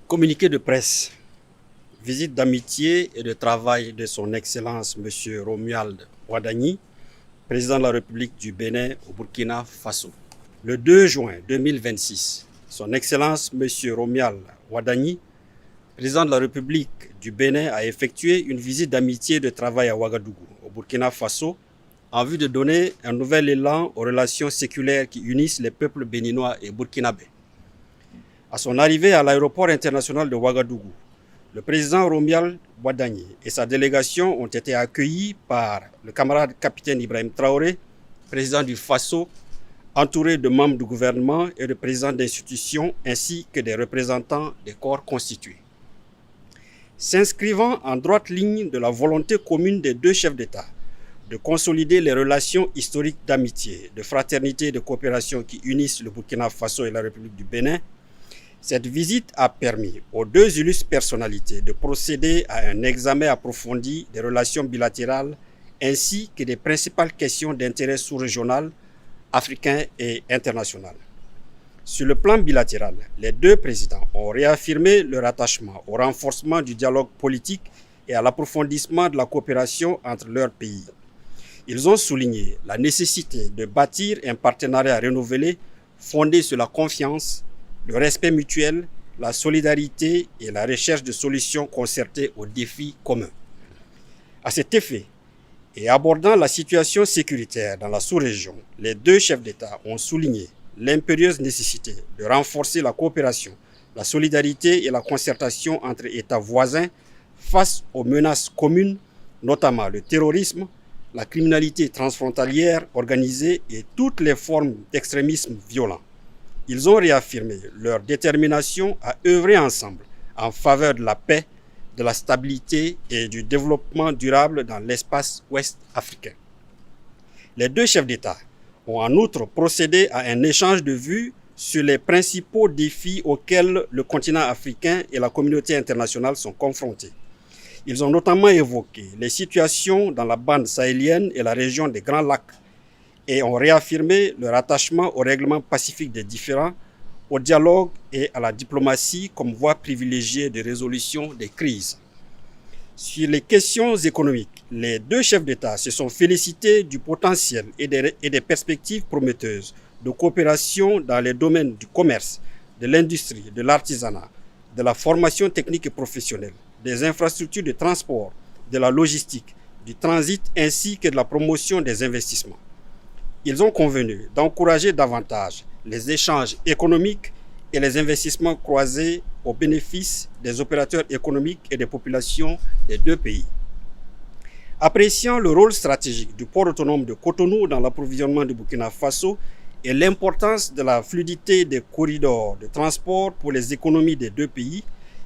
Communiqué de presse, visite d'amitié et de travail de son Excellence M. Romuald Wadagni, président de la République du Bénin au Burkina Faso. Le 2 juin 2026, son Excellence M. Romuald Wadagni, président de la République du Bénin, a effectué une visite d'amitié et de travail à Ouagadougou, au Burkina Faso, en vue de donner un nouvel élan aux relations séculaires qui unissent les peuples béninois et burkinabés. À son arrivée à l'aéroport international de Ouagadougou, le président Romuald Wadagni et sa délégation ont été accueillis par le camarade capitaine Ibrahim Traoré, président du Faso, entouré de membres du gouvernement et de présidents d'institutions ainsi que des représentants des corps constitués. S'inscrivant en droite ligne de la volonté commune des deux chefs d'État de consolider les relations historiques d'amitié, de fraternité et de coopération qui unissent le Burkina Faso et la République du Bénin, cette visite a permis aux deux illustres personnalités de procéder à un examen approfondi des relations bilatérales ainsi que des principales questions d'intérêt sous-régional, africain et international. Sur le plan bilatéral, les deux présidents ont réaffirmé leur attachement au renforcement du dialogue politique et à l'approfondissement de la coopération entre leurs pays. Ils ont souligné la nécessité de bâtir un partenariat renouvelé fondé sur la confiance, le respect mutuel, la solidarité et la recherche de solutions concertées aux défis communs. À cet effet, et abordant la situation sécuritaire dans la sous-région, les deux chefs d'État ont souligné l'impérieuse nécessité de renforcer la coopération, la solidarité et la concertation entre États voisins face aux menaces communes, notamment le terrorisme, la criminalité transfrontalière organisée et toutes les formes d'extrémisme violent. Ils ont réaffirmé leur détermination à œuvrer ensemble en faveur de la paix, de la stabilité et du développement durable dans l'espace ouest africain. Les deux chefs d'État ont en outre procédé à un échange de vues sur les principaux défis auxquels le continent africain et la communauté internationale sont confrontés. Ils ont notamment évoqué les situations dans la bande sahélienne et la région des Grands Lacs, et ont réaffirmé leur attachement au règlement pacifique des différends, au dialogue et à la diplomatie comme voie privilégiée de résolution des crises. Sur les questions économiques, les deux chefs d'État se sont félicités du potentiel et des perspectives prometteuses de coopération dans les domaines du commerce, de l'industrie, de l'artisanat, de la formation technique et professionnelle, des infrastructures de transport, de la logistique, du transit ainsi que de la promotion des investissements. Ils ont convenu d'encourager davantage les échanges économiques et les investissements croisés au bénéfice des opérateurs économiques et des populations des deux pays. Appréciant le rôle stratégique du port autonome de Cotonou dans l'approvisionnement du Burkina Faso et l'importance de la fluidité des corridors de transport pour les économies des deux pays,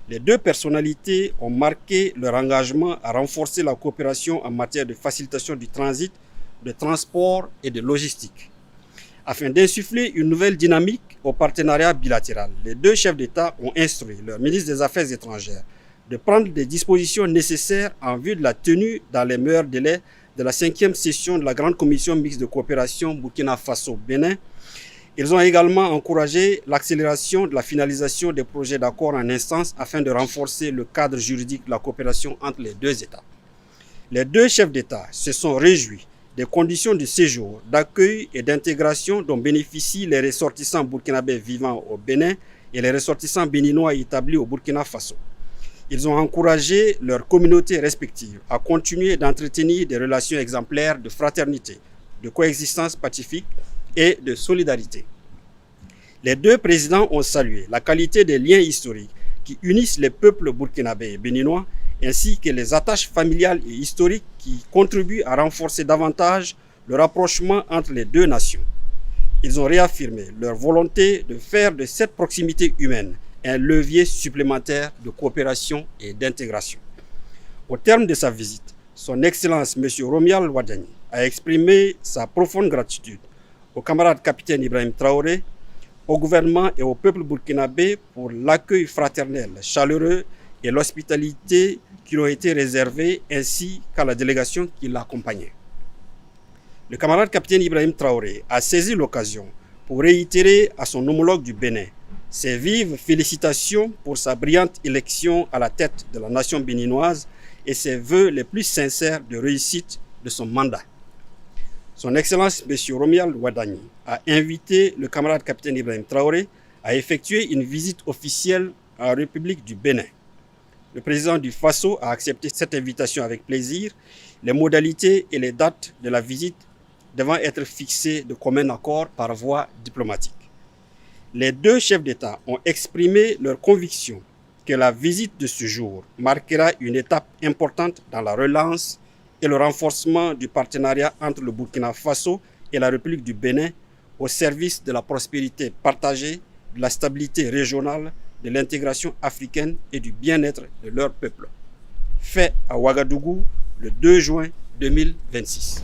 les deux personnalités ont marqué leur engagement à renforcer la coopération en matière de facilitation du transit, de transport et de logistique. Afin d'insuffler une nouvelle dynamique au partenariat bilatéral, les deux chefs d'État ont instruit leur ministre des Affaires étrangères de prendre des dispositions nécessaires en vue de la tenue dans les meilleurs délais de la 5e session de la Grande Commission mixte de coopération Burkina Faso-Bénin. Ils ont également encouragé l'accélération de la finalisation des projets d'accord en instance afin de renforcer le cadre juridique de la coopération entre les deux États. Les deux chefs d'État se sont réjouis des conditions de séjour, d'accueil et d'intégration dont bénéficient les ressortissants burkinabés vivant au Bénin et les ressortissants béninois établis au Burkina Faso. Ils ont encouragé leurs communautés respectives à continuer d'entretenir des relations exemplaires de fraternité, de coexistence pacifique et de solidarité. Les deux présidents ont salué la qualité des liens historiques qui unissent les peuples burkinabés et béninois ainsi que les attaches familiales et historiques qui contribuent à renforcer davantage le rapprochement entre les deux nations. Ils ont réaffirmé leur volonté de faire de cette proximité humaine un levier supplémentaire de coopération et d'intégration. Au terme de sa visite, son Excellence M. Romuald Wadagni a exprimé sa profonde gratitude au camarade capitaine Ibrahim Traoré, au gouvernement et au peuple burkinabé pour l'accueil fraternel, chaleureux et l'hospitalité qui lui ont été réservés ainsi qu'à la délégation qui l'accompagnait. Le camarade capitaine Ibrahim Traoré a saisi l'occasion pour réitérer à son homologue du Bénin Ses vives félicitations pour sa brillante élection à la tête de la nation béninoise et ses vœux les plus sincères de réussite de son mandat. Son Excellence M. Romuald Wadagni a invité le camarade capitaine Ibrahim Traoré à effectuer une visite officielle à la République du Bénin. Le président du Faso a accepté cette invitation avec plaisir, les modalités et les dates de la visite devant être fixées de commun accord par voie diplomatique. Les deux chefs d'État ont exprimé leur conviction que la visite de ce jour marquera une étape importante dans la relance et le renforcement du partenariat entre le Burkina Faso et la République du Bénin au service de la prospérité partagée, de la stabilité régionale, de l'intégration africaine et du bien-être de leur peuple. Fait à Ouagadougou le 2 juin 2026.